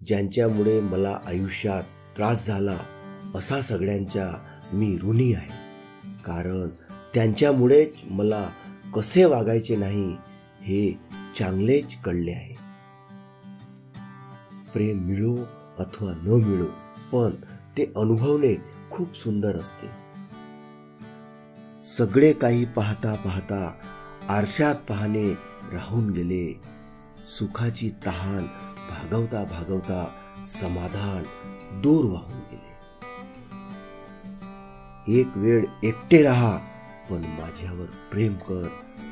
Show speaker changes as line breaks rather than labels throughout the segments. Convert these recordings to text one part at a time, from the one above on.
ज्यांच्यामुळे मला आयुष्यात त्रास झाला असा सगळ्यांचा मी ऋणी आहे, कारण त्यांच्यामुळेच मला कसे वागायचे नाही हे चांगलेच कळले आहे. प्रेम मिळो अथवा न मिळो, पण ते अनुभवणे खूप सुंदर असते. सगळे काही पाहता पाहता आरशात पाहणे राहून गेले. सुखाची तहान भागवता भागवता समाधान दूर वाहून गेले. एक वेळ एकटे राहा, पण माझ्यावर प्रेम कर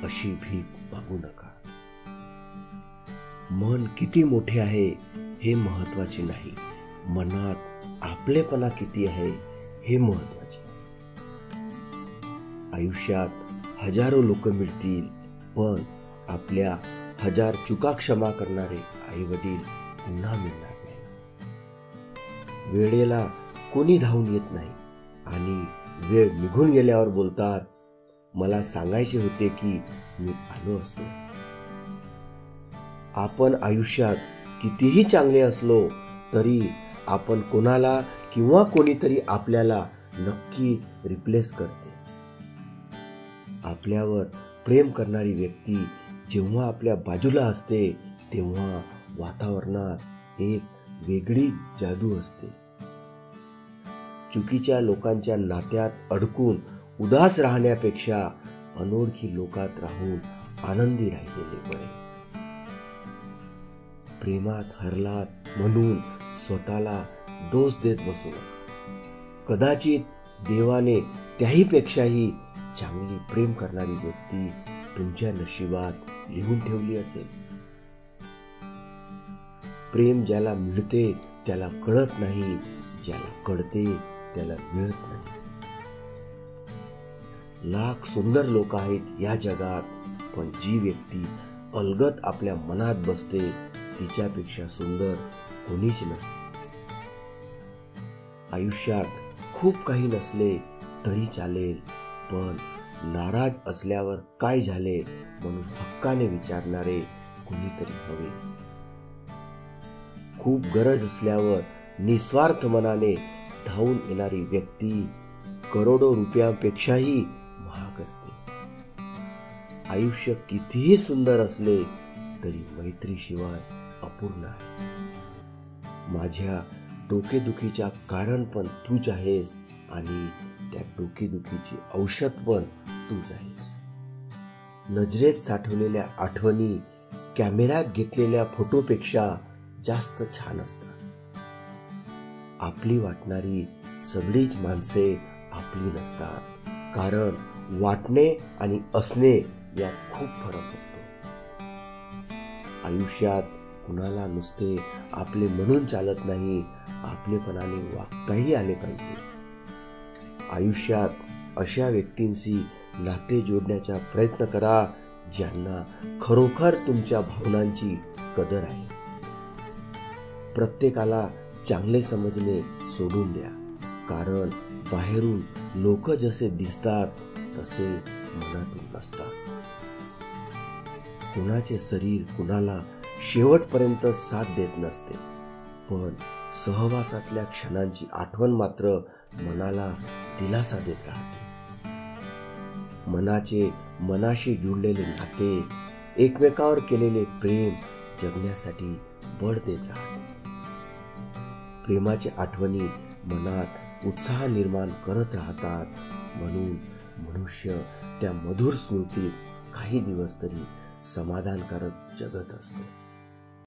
अशी भीक मागू नका. मन किती मोठे आहे हे महत्वाचे नाही, मनात आपलेपणा किती आहे हे महत्वाचे. आयुष्यात हजारो लोक मिळतील, पण आपल्या 1000 चुका क्षमा करणारे आई वडील पुन्हा मिळणार नाही. वेळेला कोणी धावून येत नाही आणि वेळ निघून गेल्यावर बोलतात, मला सांगायचे होते की मी आलो असतो. आपण आयुष्यात कितीही चांगले असलो तरी आपण कोणाला किंवा कोणीतरी आपल्याला नक्की रिप्लेस करते. आपल्यावर प्रेम करणारी व्यक्ती जेव्हा आपल्या बाजूला असते तेव्हा वातावरणात एक वेगळी जादू असते. चुकीच्या लोकांच्या नात्यात अडकून उदास राहण्यापेक्षा अनोळखी लोकात राहून आनंदी राहिलेले बरे. प्रेमात हरलात म्हणून स्वतःला दोष देत बसू नका. कदाचित देवाने त्याहीपेक्षाही चांगली प्रेम करणारी व्यक्ती तुमच्या नशिबात लिहून ठेवली असेल. प्रेम ज्याला मिळते त्याला कळत नाही, ज्याला कळते त्याला मिळत नाही. लाख सुंदर लोक आहेत या जगात, पण जी व्यक्ती अलगद आपल्या मनात बसते तिच्यापेक्षा सुंदर कोणीच नसते. आयुष्यात खूप काही नसले तरी चालेल, पण नाराज असल्यावर काय झाले म्हणून हक्काने विचारणारे कोणीतरी हवे. खूप गरज असल्यावर निस्वार्थ मनाने धावून येणारी व्यक्ती करोडो रुपयांपेक्षाही महाग असते. आयुष्य कितीही सुंदर असले तरी मैत्रीशिवाय अपूर्ण आहे. माझ्या डोकेदुखीच्या कारण पण तूच आहेस आणि त्या डोकेदुखीची औषध पण तूच आहेस. नजरेत साठवलेल्या आठवणी कॅमेऱ्यात घेतलेल्या फोटोपेक्षा जास्त छान असतात. आपली वाटणारी सगळीच माणसे आपली नसतात, कारण वाटणे आणि असणे यात खूप फरक असतो. आयुष्यात कुणाला नुसते आपले म्हणून चालत नाही, आपलेपणाने वागताही आले पाहिजे. आयुष्यात अशा व्यक्तींशी नाते जोडण्याचा प्रयत्न करा ज्यांना खरोखर तुमच्या भावनांची कदर आहे. प्रत्येकाला चांगले समजणे सोडून द्या, कारण बाहेरून लोक जसे दिसतात तसे मनातून नसतात. कुणाचे शरीर कुणाला शेवटपर्यंत साथ देत नसते, पण सहवासातल्या क्षणांची आठवण मात्र मनाला दिलासा देत राहते. मनाचे मनाशी जुळलेले नाते, एकमेकावर केलेले प्रेम जगण्यासाठी बळ देत राहते. प्रेमाच्या आठवणी मनात उत्साह निर्माण करत राहतात, म्हणून मनुष्य त्या मधुर स्मृतीत काही दिवस तरी समाधानकारक जगत असतो.